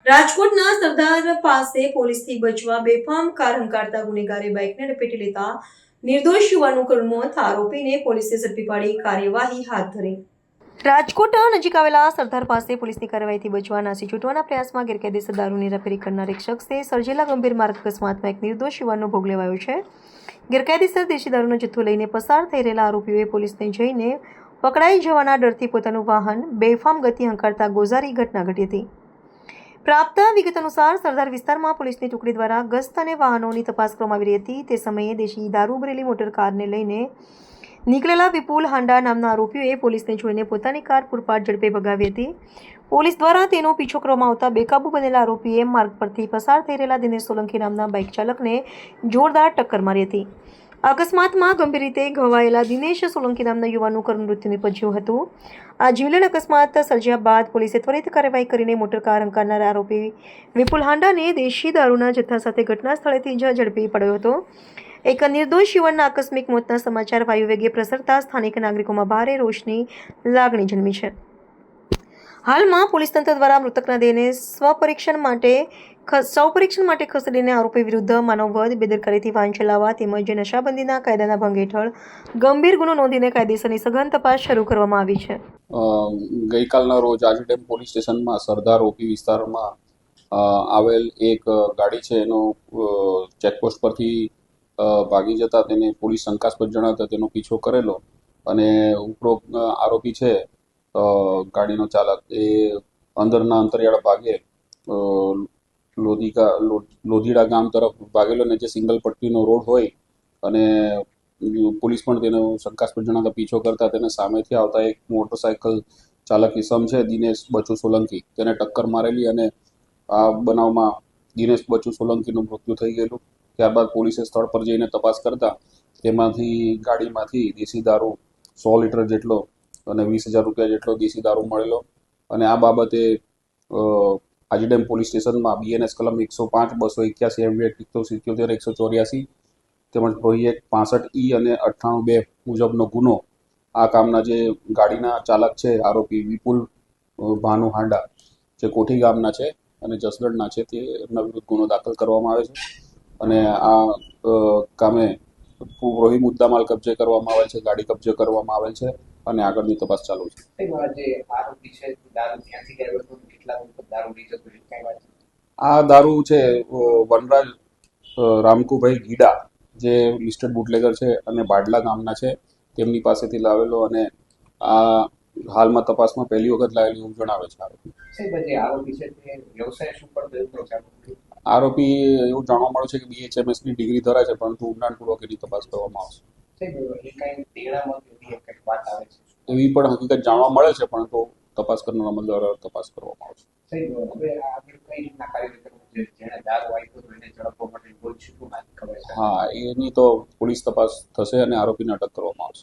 રાજકોટના સરદાર પાસે પોલીસથી બચવા બેફામ કાર હંકારતા ગુનેગારે બાઇકને લપેટી લેતા નિર્દોષ યુવાનનું કરુણ મોત, આરોપીને પોલીસે ઝડપી પાડી કાર્યવાહી હાથ ધરી। રાજકોટ નજીક આવેલા સરદાર પાસે પોલીસની કાર્યવાહીથી બચવા નાસી છૂટવાના પ્રયાસમાં ગેરકાયદેસર દારૂની હેરાફેરી કરનાર એક શખ્સે સર્જેલા ગંભીર માર્ગ અકસ્માતમાં એક નિર્દોષ યુવાનનો ભોગ લેવાયો છે। ગેરકાયદેસર દેશી દારૂનો જથ્થો લઈને પસાર થઈ રહેલા આરોપીઓએ પોલીસને જઈને પકડાઈ જવાના ડરથી પોતાનું વાહન બેફામ ગતિ હંકારતા ગોઝારી ઘટના ઘટી હતી। પ્રાપ્ત વિગત અનુસાર સરદાર વિસ્તારમાં પોલીસની ટુકડી દ્વારા ગસ્ત અને વાહનોની તપાસ કરવામાં આવી રહી હતી। તે સમયે દેશી દારૂ ભરેલી મોટર કારને લઈને નીકળેલા વિપુલ હાંડા નામના આરોપીઓએ પોલીસને જોઈને પોતાની કાર પૂરપાટ ઝડપે ભગાવી હતી। પોલીસ દ્વારા તેનો પીછો કરવામાં આવતા બેકાબુ બનેલા આરોપીએ માર્ગ પરથી પસાર થઈ રહેલા દિનેશ સોલંકી નામના બાઇક ચાલકને જોરદાર ટક્કર મારી હતી। અકસ્માતમાં ગંભીર રીતે ઘવાયેલા દિનેશ સોલંકી નામના યુવાનનું કરુણ મૃત્યુ નિપજ્યું હતું। આ જીવલેણ અકસ્માત સર્જ્યા બાદ પોલીસે ત્વરિત કાર્યવાહી કરીને મોટર કાર હંકારનાર આરોપી વિપુલ હાંડાને દેશી દારૂના જથ્થા સાથે ઘટના સ્થળેથી ઝડપી પડ્યો હતો। એક નિર્દોષ યુવાનના આકસ્મિક મોતના સમાચાર વાયુવેગે પ્રસરતા સ્થાનિક નાગરિકોમાં ભારે રોષની લાગણી જન્મી છે। હાલમાં પોલીસ તંત્ર દ્વારા મૃતકના દેહને સપરીક્ષણ માટે ખસેડીને આરોપી વિરુદ્ધ માનવવધ, બેદરકારીથી વાહન ચલાવવા તેમજ નશાબંધીના કાયદાના ભંગ હેઠળ ગંભીર ગુનો નોંધીને કાયદેસરની સઘન તપાસ શરૂ કરવામાં આવી છે। ગઈકાલના રોજ આજીડેમ પોલીસ સ્ટેશનમાં સરદાર ઓપી વિસ્તારમાં આવેલ એક ગાડી છે એનો ચેકપોસ્ટ પરથી ભાગી જતા તેને પોલીસ શંકાસ્પદ જણાવતા તેનો પીછો કરેલો અને ઉપરોક્ત આરોપી છે ગાડીનો ચાલક એ અંદરના અંતરિયાળ ભાગે લોધીડા ગામ તરફ ભાગેલો ને જે સિંગલ પટ્ટીનો રોડ હોય અને પોલીસ પણ તેનો શંકાસ્પદ જણાવતા પીછો કરતા તેને સામેથી આવતા એક મોટરસાયકલ ચાલક ઇસમ છે દિનેશ બચુ સોલંકી તેને ટક્કર મારેલી અને આ બનાવમાં દિનેશ બચુ સોલંકીનું મૃત્યુ થઈ ગયેલું। ત્યારબાદ પોલીસે સ્થળ પર જઈને તપાસ કરતા તેમાંથી ગાડીમાંથી દેશી દારૂ 100 લીટર જેટલો અને 20,000 રૂપિયા જેટલો દેશી દારૂ મળેલો અને આ બાબતે આજીડેમ પોલીસ સ્ટેશનમાં બીએનએસ કલમ 105, 281 MV 77, 184 તેમજ પ્રોહિએક્ટ 65E અને 98(2) મુજબનો ગુનો આ કામના જે ગાડીના ચાલક છે આરોપી વિપુલ ભાનુ હાંડા જે કોઠી ગામના છે અને જસદણના છે તે એમના વિરુદ્ધ ગુનો દાખલ કરવામાં આવે છે અને આ કામે રોહી મુદ્દામાલ કબજે કરવામાં આવેલ છે, ગાડી કબજે કરવામાં આવેલ છે અને આગળની તપાસ ચાલુ છે। આ દારૂ છે વનરાજ રામકુભાઈ ગીડા જે લિસ્ટેડ બુટલેગર છે અને બાડલા ગામના છે તેમની પાસેથી લાવેલો અને આ હાલમાં તપાસમાં પહેલી વખત લાવેલી એવું જણાવે છે આરોપી એવું જાણવા મળે છે કે BHMS ની ડિગ્રી ધરાવે છે પરંતુ ઊંડાણપૂર્વક એની તપાસ કરવામાં આવશે। એવી પણ હકીકત જાણવા મળે છે પરંતુ તપાસ કરનાર અમલદાર તપાસ કરવામાં આવશે। હા એની તો પોલીસ તપાસ થશે અને આરોપીને અટક કરવામાં